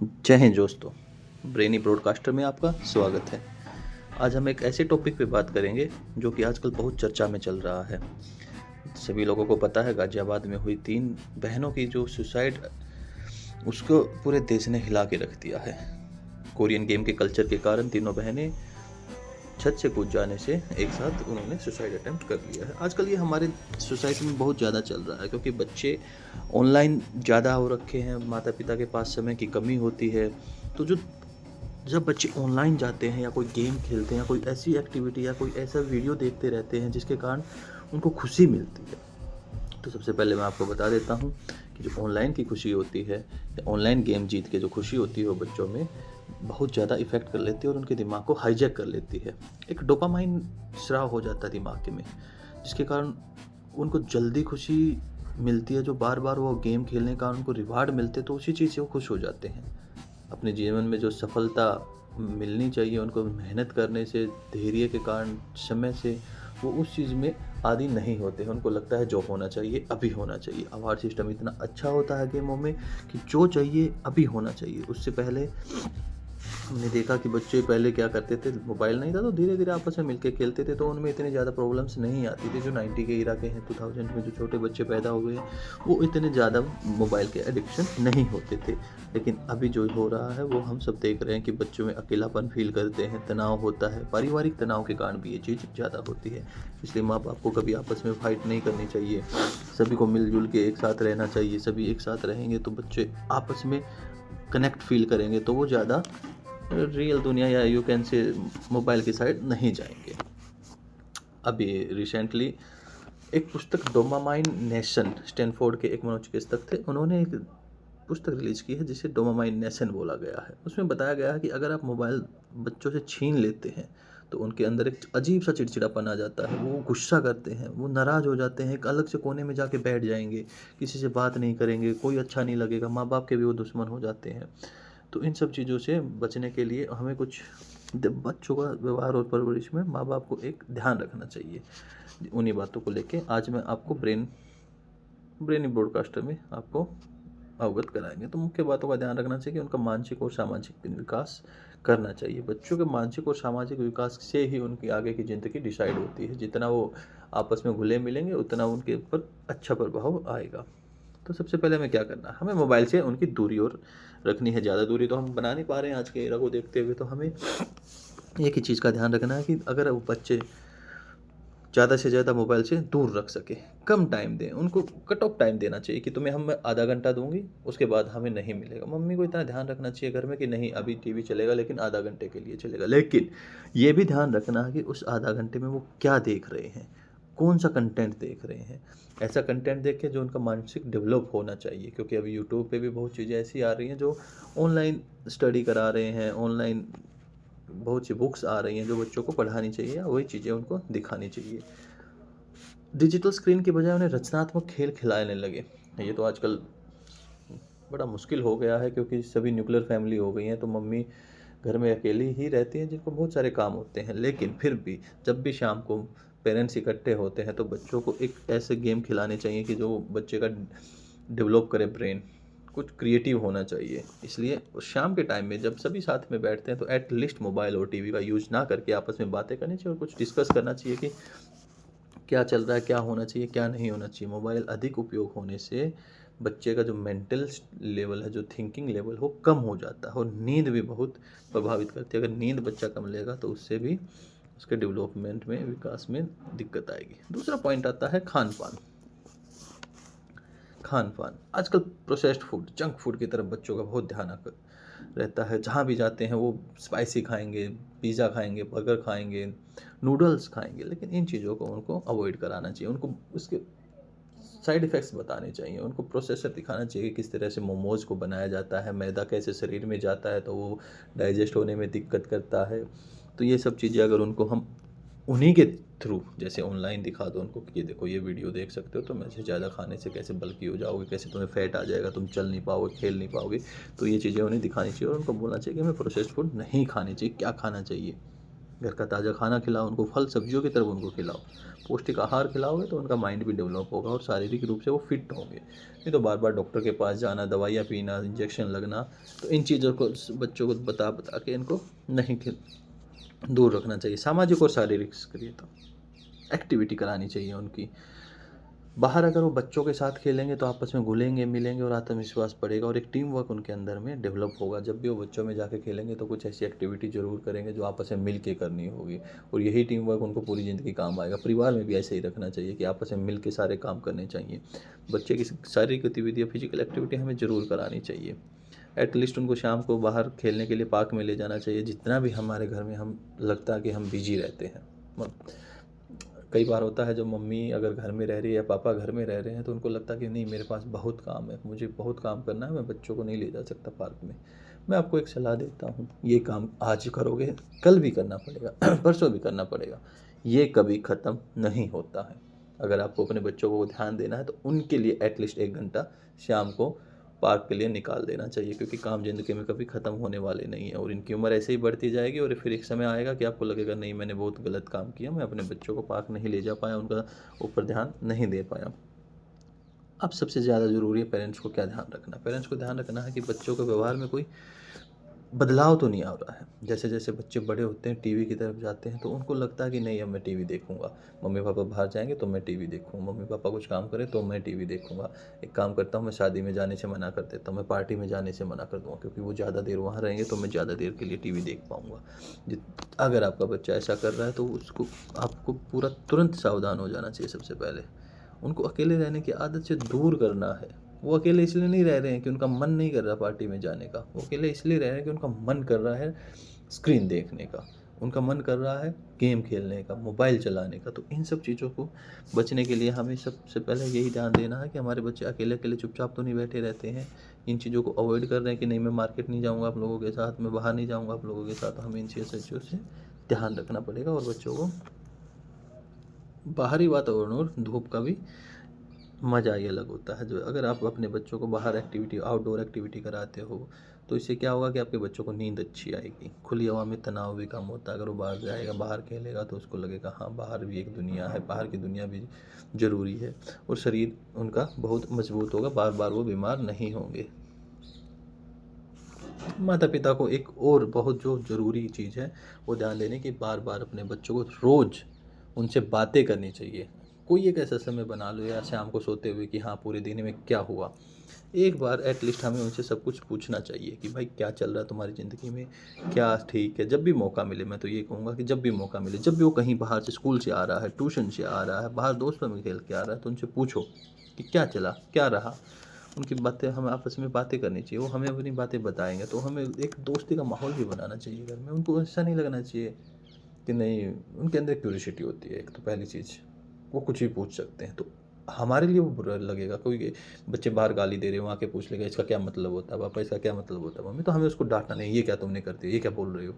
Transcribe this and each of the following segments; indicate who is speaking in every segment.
Speaker 1: जय हिंद दोस्तों, brainy broadcaster में आपका स्वागत है। आज हम एक ऐसे टॉपिक पे बात करेंगे जो कि आजकल बहुत चर्चा में चल रहा है। सभी लोगों को पता है गाजियाबाद में हुई 3 बहनों की जो सुसाइड, उसको पूरे देश ने हिला के रख दिया है। कोरियन गेम के कल्चर के कारण तीनों बहनें छत से कूद जाने से एक साथ उन्होंने सुसाइड अटेम्प्ट कर लिया है। आजकल ये हमारे सोसाइटी में बहुत ज़्यादा चल रहा है क्योंकि बच्चे ऑनलाइन ज़्यादा हो रखे हैं, माता पिता के पास समय की कमी होती है। तो जब बच्चे ऑनलाइन जाते हैं या कोई गेम खेलते हैं या कोई ऐसी एक्टिविटी या कोई ऐसा वीडियो देखते रहते हैं जिसके कारण उनको खुशी मिलती है, तो सबसे पहले मैं आपको बता देता हूँ कि जो ऑनलाइन की खुशी होती है या ऑनलाइन गेम जीत के जो खुशी होती है वो बच्चों में बहुत ज़्यादा इफ़ेक्ट कर लेती है और उनके दिमाग को हाईजैक कर लेती है। एक डोपामाइन स्राव हो जाता है दिमाग में, जिसके कारण उनको जल्दी खुशी मिलती है। जो बार बार वो गेम खेलने का उनको रिवार्ड मिलते तो उसी चीज़ से वो खुश हो जाते हैं। अपने जीवन में जो सफलता मिलनी चाहिए उनको मेहनत करने से, धैर्य के कारण, समय से, वो उस चीज़ में आदी नहीं होते हैं। उनको लगता है जो होना चाहिए अभी होना चाहिए। अवार्ड सिस्टम इतना अच्छा होता है गेमों में कि जो चाहिए अभी होना चाहिए। उससे पहले हमने देखा कि बच्चे पहले क्या करते थे, मोबाइल नहीं था तो धीरे धीरे आपस में मिलकर खेलते थे, तो उनमें इतनी ज़्यादा प्रॉब्लम्स नहीं आती थी। जो 90 के इरा के हैं, 2000 में जो छोटे बच्चे पैदा हो गए हैं, वो इतने ज़्यादा मोबाइल के एडिक्शन नहीं होते थे। लेकिन अभी जो हो रहा है वो हम सब देख रहे हैं कि बच्चों में अकेलापन फील करते हैं, तनाव होता है, पारिवारिक तनाव के कारण भी ये चीज़ ज़्यादा होती है। इसलिए माँ बाप को कभी आपस में फाइट नहीं करनी चाहिए, सभी को मिलजुल के एक साथ रहना चाहिए। सभी एक साथ रहेंगे तो बच्चे आपस में कनेक्ट फील करेंगे, तो वो ज़्यादा रियल दुनिया या यू कैन से मोबाइल की साइड नहीं जाएंगे। अभी रिसेंटली एक पुस्तक डोपामाइन नेशन, स्टैनफोर्ड के एक मनोचिकित्सक थे, उन्होंने एक पुस्तक रिलीज की है जिसे डोपामाइन नेशन बोला गया है। उसमें बताया गया है कि अगर आप मोबाइल बच्चों से छीन लेते हैं तो उनके अंदर एक अजीब सा चिड़चिड़ापन आ जाता है। वो गुस्सा करते हैं, वो नाराज़ हो जाते हैं, एक अलग से कोने में जाके बैठ जाएंगे, किसी से बात नहीं करेंगे, कोई अच्छा नहीं लगेगा, माँ बाप के भी वो दुश्मन हो जाते हैं। तो इन सब चीज़ों से बचने के लिए हमें कुछ बच्चों का व्यवहार और परवरिश में माँ बाप को एक ध्यान रखना चाहिए। उन्हीं बातों को लेके आज मैं आपको ब्रेनी ब्रॉडकास्टर में आपको अवगत कराएंगे। तो मुख्य बातों का ध्यान रखना चाहिए कि उनका मानसिक और सामाजिक विकास करना चाहिए। बच्चों के मानसिक और सामाजिक विकास से ही उनकी आगे की ज़िंदगी डिसाइड होती है। जितना वो आपस में घुले मिलेंगे उतना उनके ऊपर अच्छा प्रभाव आएगा। तो सबसे पहले हमें क्या करना है, हमें मोबाइल से उनकी दूरी और रखनी है। ज़्यादा दूरी तो हम बना नहीं पा रहे हैं आज के एरा को देखते हुए, तो हमें एक ही चीज़ का ध्यान रखना है कि अगर वो बच्चे ज़्यादा से ज़्यादा मोबाइल से दूर रख सके, कम टाइम दें उनको। कट ऑफ टाइम देना चाहिए कि तुम्हें हम आधा घंटा दूंगी, उसके बाद हमें नहीं मिलेगा। मम्मी को इतना ध्यान रखना चाहिए घर में कि नहीं अभी टीवी चलेगा लेकिन आधा घंटे के लिए चलेगा। लेकिन ये भी ध्यान रखना है कि उस आधा घंटे में वो क्या देख रहे हैं, कौन सा कंटेंट देख रहे हैं। ऐसा कंटेंट देखें जो उनका मानसिक डेवलप होना चाहिए, क्योंकि अभी यूट्यूब पे भी बहुत चीज़ें ऐसी आ रही हैं जो ऑनलाइन स्टडी करा रहे हैं, ऑनलाइन बहुत सी बुक्स आ रही हैं जो बच्चों को पढ़ानी चाहिए या वही चीज़ें उनको दिखानी चाहिए। डिजिटल स्क्रीन के बजाय उन्हें रचनात्मक खेल खिलाने लगे। ये तो आजकल बड़ा मुश्किल हो गया है क्योंकि सभी न्यूक्लियर फैमिली हो गई हैं, तो मम्मी घर में अकेली ही रहती हैं जिनको बहुत सारे काम होते हैं। लेकिन फिर भी जब भी शाम को पेरेंट्स इकट्ठे होते हैं तो बच्चों को एक ऐसे गेम खिलाने चाहिए कि जो बच्चे का डेवलप करे ब्रेन, कुछ क्रिएटिव होना चाहिए। इसलिए उस शाम के टाइम में जब सभी साथ में बैठते हैं तो एटलीस्ट मोबाइल और टीवी का यूज़ ना करके आपस में बातें करनी चाहिए और कुछ डिस्कस करना चाहिए कि क्या चल रहा है, क्या होना चाहिए, क्या नहीं होना चाहिए। मोबाइल अधिक उपयोग होने से बच्चे का जो मेंटल लेवल है, जो थिंकिंग लेवल हो, कम हो जाता है और नींद भी बहुत प्रभावित करती है। अगर नींद बच्चा कम लेगा तो उससे भी उसके डेवलपमेंट में, विकास में दिक्कत आएगी। दूसरा पॉइंट आता है खान पान। खान पान आजकल प्रोसेस्ड फूड, जंक फूड की तरफ बच्चों का बहुत ध्यान रहता है। जहाँ भी जाते हैं वो स्पाइसी खाएंगे, पिज़्ज़ा खाएंगे, बर्गर खाएंगे, नूडल्स खाएंगे। लेकिन इन चीज़ों को उनको अवॉइड कराना चाहिए। उनको उसके साइड इफ़ेक्ट्स बताने चाहिए, उनको प्रोसेसर दिखाना चाहिए कि किस तरह से मोमोज़ को बनाया जाता है, मैदा कैसे शरीर में जाता है तो वो डाइजेस्ट होने में दिक्कत करता है। तो ये सब चीज़ें अगर उनको हम उन्हीं के थ्रू जैसे ऑनलाइन दिखा दो उनको कि ये देखो ये वीडियो देख सकते हो, तो ऐसे ज़्यादा खाने से कैसे बल्की हो जाओगे, कैसे तुम्हें फैट आ जाएगा, तुम चल नहीं पाओगे, खेल नहीं पाओगे। तो ये चीज़ें उन्हें दिखानी चाहिए और उनको बोलना चाहिए कि हमें प्रोसेस्ड फूड नहीं खानी चाहिए, क्या खाना चाहिए। घर का ताज़ा खाना खिलाओ उनको, फल सब्जियों की तरफ उनको खिलाओ। पौष्टिक आहार खिलाओगे तो उनका माइंड भी डेवलप होगा और शारीरिक रूप से वो फिट होंगे। नहीं तो बार बार डॉक्टर के पास जाना, दवाइयाँ पीना, इंजेक्शन लगना, तो इन चीज़ों को बच्चों को बता बता के इनको नहीं दूर रखना चाहिए। सामाजिक और शारीरिक सक्रियता, एक्टिविटी करानी चाहिए उनकी। बाहर अगर वो बच्चों के साथ खेलेंगे तो आपस में घुलेंगे मिलेंगे और आत्मविश्वास बढ़ेगा और एक टीम वर्क उनके अंदर में डेवलप होगा। जब भी वो बच्चों में जाके खेलेंगे तो कुछ ऐसी एक्टिविटी ज़रूर करेंगे जो आपस में मिल के करनी होगी, और यही टीम वर्क उनको पूरी ज़िंदगी काम आएगा। परिवार में भी ऐसे ही रखना चाहिए कि आपस में मिल के सारे काम करने चाहिए। बच्चे की शारीरिक गतिविधि या फिजिकल एक्टिविटी हमें ज़रूर करानी चाहिए। एटलीस्ट उनको शाम को बाहर खेलने के लिए पार्क में ले जाना चाहिए। जितना भी हमारे घर में हम लगता है कि हम बिजी रहते हैं, कई बार होता है जब मम्मी अगर घर में रह रही है या पापा घर में रह रहे हैं तो उनको लगता है कि नहीं, मेरे पास बहुत काम है, मुझे बहुत काम करना है, मैं बच्चों को नहीं ले जा सकता पार्क में। मैं आपको एक सलाह देता हूँ, ये काम आज करोगे कल भी करना पड़ेगा परसों भी करना पड़ेगा, ये कभी ख़त्म नहीं होता है। अगर आपको अपने बच्चों को ध्यान देना है तो उनके लिए एटलीस्ट 1 घंटा शाम को पार्क के लिए निकाल देना चाहिए, क्योंकि काम ज़िंदगी में कभी ख़त्म होने वाले नहीं है और इनकी उम्र ऐसे ही बढ़ती जाएगी और फिर एक समय आएगा कि आपको लगेगा नहीं, मैंने बहुत गलत काम किया, मैं अपने बच्चों को पार्क नहीं ले जा पाया, उनका ऊपर ध्यान नहीं दे पाया। अब सबसे ज़्यादा ज़रूरी है पेरेंट्स को क्या ध्यान रखना। पेरेंट्स को ध्यान रखना है कि बच्चों के व्यवहार में कोई बदलाव तो नहीं आ रहा है। जैसे जैसे बच्चे बड़े होते हैं, टीवी की तरफ जाते हैं, तो उनको लगता है कि नहीं, अब मैं टीवी देखूंगा। मम्मी पापा बाहर जाएंगे तो मैं टीवी देखूंगा, मम्मी पापा कुछ काम करें तो मैं टीवी देखूंगा। एक काम करता हूँ, मैं शादी में जाने से मना कर देता हूँ, मैं पार्टी में जाने से मना कर दूँगा, क्योंकि वो ज़्यादा देर वहाँ रहेंगे तो मैं ज़्यादा देर के लिए टीवी देख पाऊँगा। अगर आपका बच्चा ऐसा कर रहा है तो उसको आपको पूरा तुरंत सावधान हो जाना चाहिए। सबसे पहले उनको अकेले रहने की आदत से दूर करना है। वो अकेले इसलिए नहीं रह रहे हैं कि उनका मन नहीं कर रहा पार्टी में जाने का, वो अकेले इसलिए रह रहे हैं कि उनका मन कर रहा है स्क्रीन देखने का, उनका मन कर रहा है गेम खेलने का, मोबाइल चलाने का। तो इन सब चीज़ों को बचने के लिए हमें सबसे पहले यही ध्यान देना है कि हमारे बच्चे अकेले अकेले चुपचाप तो नहीं बैठे रहते हैं। इन चीज़ों को अवॉइड कर रहे हैं कि नहीं, मैं मार्केट नहीं जाऊँगा आप लोगों के साथ, मैं बाहर नहीं जाऊँगा आप लोगों के साथ। तो हमें इन चीज़ों से ध्यान रखना पड़ेगा और बच्चों को बाहरी वातावरण और धूप का भी मज़ा ही अलग होता है। जो अगर आप अपने बच्चों को बाहर एक्टिविटी, आउटडोर एक्टिविटी कराते हो तो इससे क्या होगा कि आपके बच्चों को नींद अच्छी आएगी। खुली हवा में तनाव भी कम होता है। अगर वो बाहर जाएगा, बाहर खेलेगा, तो उसको लगेगा हाँ, बाहर भी एक दुनिया है, बाहर की दुनिया भी ज़रूरी है, और शरीर उनका बहुत मजबूत होगा, बार बार वो बीमार नहीं होंगे। माता पिता को एक और बहुत जो ज़रूरी चीज़ है वो ध्यान देने की, बार बार अपने बच्चों को रोज़ उनसे बातें करनी चाहिए। कोई एक ऐसा समय बना लो या शाम को सोते हुए कि हाँ, पूरे दिन में क्या हुआ, एक बार एटलीस्ट हमें उनसे सब कुछ पूछना चाहिए कि भाई क्या चल रहा है तुम्हारी ज़िंदगी में, क्या ठीक है। जब भी मौका मिले, मैं तो ये कहूँगा कि जब भी मौका मिले, जब भी वो कहीं बाहर से स्कूल से आ रहा है, ट्यूशन से आ रहा है, बाहर दोस्तों में खेल के आ रहा है, तो उनसे पूछो कि क्या चला, क्या रहा। उनकी बातें, हमें आपस में बातें करनी चाहिए, वो हमें अपनी बातें बताएंगे। तो हमें एक दोस्ती का माहौल भी बनाना चाहिए घर में। उनको ऐसा नहीं लगना चाहिए कि नहीं, उनके अंदर क्यूरियोसिटी होती है। एक तो पहली चीज़, वो कुछ भी पूछ सकते हैं, तो हमारे लिए वो बुरा लगेगा। कोई बच्चे बाहर गाली दे रहे हो, आके पूछ लेगा इसका क्या मतलब होता है पापा, इसका क्या मतलब होता है मम्मी, तो हमें उसको डांटना नहीं, ये क्या तुमने कर दिया, ये क्या बोल रहे हो।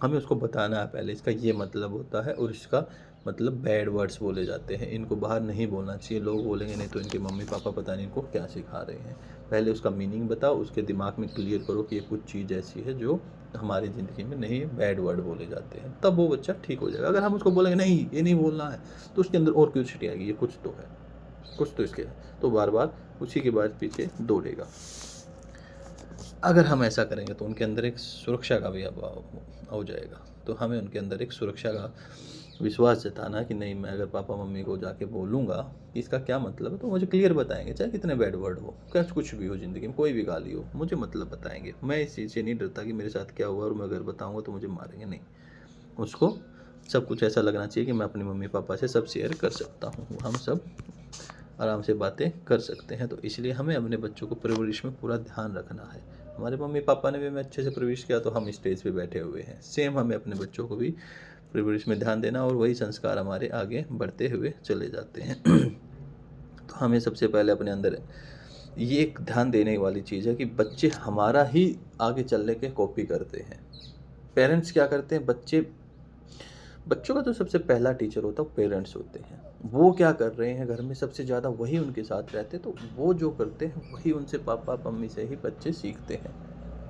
Speaker 1: हमें उसको बताना है पहले इसका ये मतलब होता है, और इसका मतलब बैड वर्ड्स बोले जाते हैं, इनको बाहर नहीं बोलना चाहिए। लोग बोलेंगे नहीं तो इनके मम्मी पापा पता नहीं इनको क्या सिखा रहे हैं। पहले उसका मीनिंग बताओ, उसके दिमाग में क्लियर करो कि ये कुछ चीज़ ऐसी है जो हमारी ज़िंदगी में नहीं है, बैड वर्ड बोले जाते हैं, तब वो बच्चा ठीक हो जाएगा। अगर हम उसको बोलेंगे नहीं ये नहीं बोलना है, तो उसके अंदर और क्यूरियोसिटी आएगी, ये कुछ तो है, कुछ तो इसके, तो बार बार उसी के बाद पीछे दौड़ेगा। अगर हम ऐसा करेंगे तो उनके अंदर एक सुरक्षा का भी अभाव हो जाएगा। तो हमें उनके अंदर एक सुरक्षा का विश्वास जताना कि नहीं, मैं अगर पापा मम्मी को जाके बोलूँगा कि इसका क्या मतलब है तो मुझे क्लियर बताएंगे, चाहे कितने बैड वर्ड हो, क्या कुछ भी हो ज़िंदगी में, कोई भी गाली हो, मुझे मतलब बताएंगे। मैं इस चीज़ से नहीं डरता कि मेरे साथ क्या हुआ और मैं अगर बताऊँगा तो मुझे मारेंगे, नहीं। उसको सब कुछ ऐसा लगना चाहिए कि मैं अपनी मम्मी पापा से सब शेयर कर सकता हूँ, हम सब आराम से बातें कर सकते हैं। तो इसलिए हमें अपने बच्चों को परवरिश में पूरा ध्यान रखना है। हमारे मम्मी पापा ने भी हमें अच्छे से परवरिश किया तो हम स्टेज पे बैठे हुए हैं। सेम हमें अपने बच्चों को भी परवरिश में ध्यान देना, और वही संस्कार हमारे आगे बढ़ते हुए चले जाते हैं। तो हमें सबसे पहले अपने अंदर ये एक ध्यान देने वाली चीज़ है कि बच्चे हमारा ही आगे चलने के कॉपी करते हैं। पेरेंट्स क्या करते हैं, बच्चों का जो सबसे पहला टीचर होता है वो पेरेंट्स होते हैं। वो क्या कर रहे हैं घर में, सबसे ज़्यादा वही उनके साथ रहते हैं, तो वो जो करते हैं वही उनसे पापा मम्मी से ही बच्चे सीखते हैं।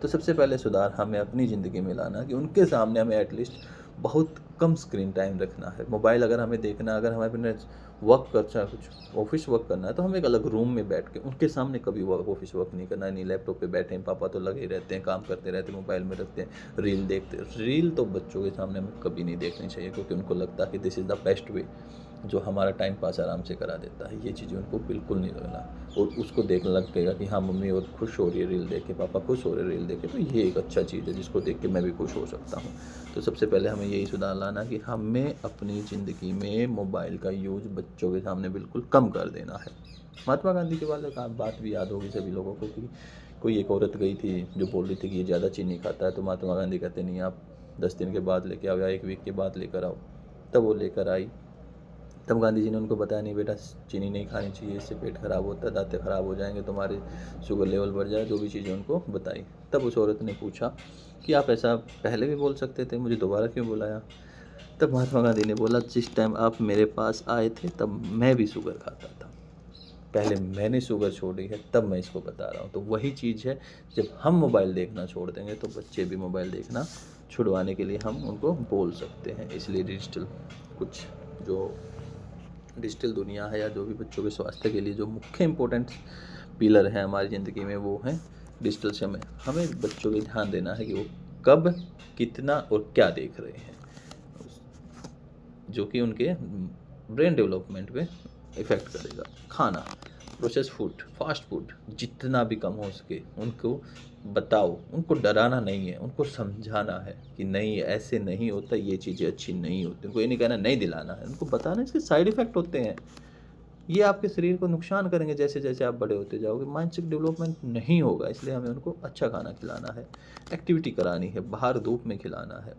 Speaker 1: तो सबसे पहले सुधार हमें अपनी ज़िंदगी में लाना कि उनके सामने हमें एटलीस्ट बहुत कम स्क्रीन टाइम रखना है। मोबाइल अगर हमें देखना है, अगर हमें अपने वर्क करना है, कुछ ऑफिस वर्क करना है, तो हमें एक अलग रूम में बैठ के उनके सामने कभी ऑफिस वर्क नहीं करना है। नहीं, लैपटॉप पे बैठे हैं, पापा तो लगे ही रहते हैं, काम करते रहते हैं, मोबाइल में रखते हैं, रील देखते हैं। रील तो बच्चों के सामने हमें कभी नहीं देखनी चाहिए, क्योंकि उनको लगता है कि this is the best way, जो हमारा टाइम पास आराम से करा देता है। ये चीज़ें उनको बिल्कुल नहीं लगना, और उसको देखने लगेगा कि हाँ मम्मी और खुश हो रही है रील देख के, पापा खुश हो रहे हैं रील देख के, तो ये एक अच्छा चीज़ है जिसको देख के मैं भी खुश हो सकता हूँ। तो सबसे पहले हमें यही सुधार लाना कि हमें अपनी ज़िंदगी में मोबाइल का यूज़ बच्चों के सामने बिल्कुल कम कर देना है। महात्मा गांधी के वाले का बात भी याद होगी सभी लोगों को कि कोई एक औरत गई थी जो बोल रही थी कि ये ज़्यादा चीनी खाता है, तो महात्मा गांधी कहते नहीं, आप 10 दिन के बाद लेके आओ या 1 वीक के बाद लेकर आओ। तब वो लेकर आई। तब गांधी जी ने उनको बताया, नहीं बेटा चीनी नहीं खानी चाहिए, इससे पेट खराब होता है, दांतें खराब हो जाएंगे, तुम्हारे शुगर लेवल बढ़ जाए, जो भी चीज़ें उनको बताई। तब उस औरत ने पूछा कि आप ऐसा पहले भी बोल सकते थे, मुझे दोबारा क्यों बुलाया? तब महात्मा गांधी ने बोला, जिस टाइम आप मेरे पास आए थे तब मैं भी शुगर खाता था, पहले मैंने शुगर छोड़ी है, तब मैं इसको बता रहा हूँ। तो वही चीज़ है, जब हम मोबाइल देखना छोड़ देंगे तो बच्चे भी मोबाइल देखना छुड़वाने के लिए हम उनको बोल सकते हैं। इसलिए जो डिजिटल दुनिया है, या जो भी बच्चों के स्वास्थ्य के लिए जो मुख्य इम्पोर्टेंट पिलर है हमारी ज़िंदगी में, वो है डिजिटल समय। हमें बच्चों पे ध्यान देना है कि वो कब, कितना और क्या देख रहे हैं, जो कि उनके ब्रेन डेवलपमेंट पे इफ़ेक्ट करेगा। खाना, प्रोसेस फूड, फास्ट फूड जितना भी कम हो सके उनको बताओ। उनको डराना नहीं है, उनको समझाना है कि नहीं ऐसे नहीं होता, ये चीज़ें अच्छी नहीं होती। उनको ये नहीं कहना, नहीं दिलाना है, उनको बताना इसके साइड इफ़ेक्ट होते हैं, ये आपके शरीर को नुकसान करेंगे जैसे जैसे आप बड़े होते जाओगे, मानसिक डेवलपमेंट नहीं होगा। इसलिए हमें उनको अच्छा खाना खिलाना है, एक्टिविटी करानी है, बाहर धूप में खिलाना है,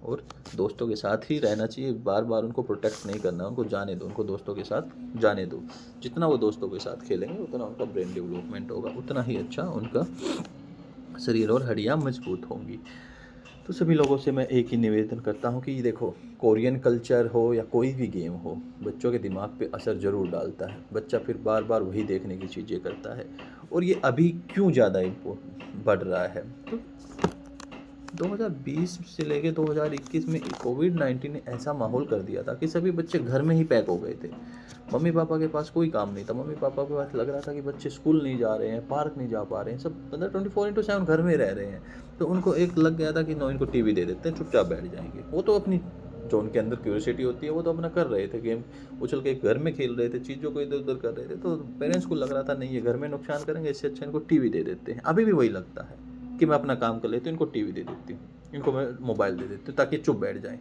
Speaker 1: और दोस्तों के साथ ही रहना चाहिए। बार बार उनको प्रोटेक्ट नहीं करना, उनको जाने दो, उनको दोस्तों के साथ जाने दो। जितना वो दोस्तों के साथ खेलेंगे उतना उनका ब्रेन डेवलपमेंट होगा, उतना ही अच्छा उनका शरीर और हड्डियाँ मजबूत होंगी। तो सभी लोगों से मैं एक ही निवेदन करता हूँ कि देखो, कोरियन कल्चर हो या कोई भी गेम हो, बच्चों के दिमाग पे असर ज़रूर डालता है। बच्चा फिर बार बार वही देखने की चीज़ें करता है, और ये अभी क्यों ज़्यादा बढ़ रहा है, तो 2020 से लेके 2021 में कोविड-19 ने ऐसा माहौल कर दिया था कि सभी बच्चे घर में ही पैक हो गए थे। मम्मी पापा के पास कोई काम नहीं था, मम्मी पापा के पास लग रहा था कि बच्चे स्कूल नहीं जा रहे हैं, पार्क नहीं जा पा रहे हैं, सब मतलब 24/7 घर में रह रहे हैं। तो उनको एक लग गया था कि नो, इनको टीवी दे देते हैं, चुपचाप बैठ जाएंगे। वो तो अपनी जो उनके अंदर क्यूरियोसिटी होती है वो तो अपना कर रहे थे, गेम उछल के घर में खेल रहे थे, चीज़ों को इधर उधर कर रहे थे। तो पेरेंट्स को लग रहा था नहीं, ये घर में नुकसान करेंगे, इससे अच्छा इनको टीवी दे देते हैं। अभी भी वही लगता है कि मैं अपना काम कर लेती हूँ, इनको टीवी दे देती हूँ, इनको मैं मोबाइल दे देती हूँ ताकि चुप बैठ जाएं।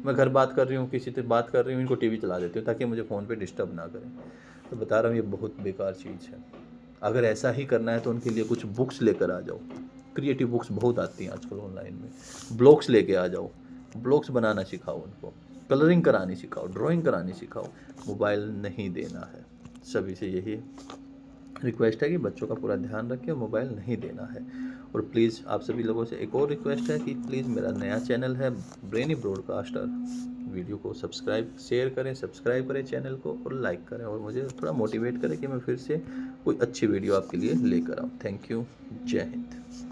Speaker 1: मैं घर बात कर रही हूँ, किसी से बात कर रही हूँ, इनको टीवी चला देती हूँ ताकि मुझे फ़ोन पे डिस्टर्ब ना करें। तो बता रहा हूँ, ये बहुत बेकार चीज़ है। अगर ऐसा ही करना है तो उनके लिए कुछ बुक्स लेकर आ जाओ। क्रिएटिव बुक्स बहुत आती हैं आजकल ऑनलाइन में। ब्लॉग्स लेके आ जाओ, ब्लॉग्स बनाना सिखाओ उनको, कलरिंग करानी सिखाओ, ड्राइंग करानी सिखाओ। मोबाइल नहीं देना है। सभी से यही रिक्वेस्ट है कि बच्चों का पूरा ध्यान रखें, मोबाइल नहीं देना है। और प्लीज़ आप सभी लोगों से एक और रिक्वेस्ट है कि प्लीज़ मेरा नया चैनल है ब्रेनी ब्रॉडकास्टर, वीडियो को शेयर करें, सब्सक्राइब करें चैनल को, और लाइक करें, और मुझे थोड़ा मोटिवेट करें कि मैं फिर से कोई अच्छी वीडियो आपके लिए लेकर आऊँ। Thank you. जय हिंद।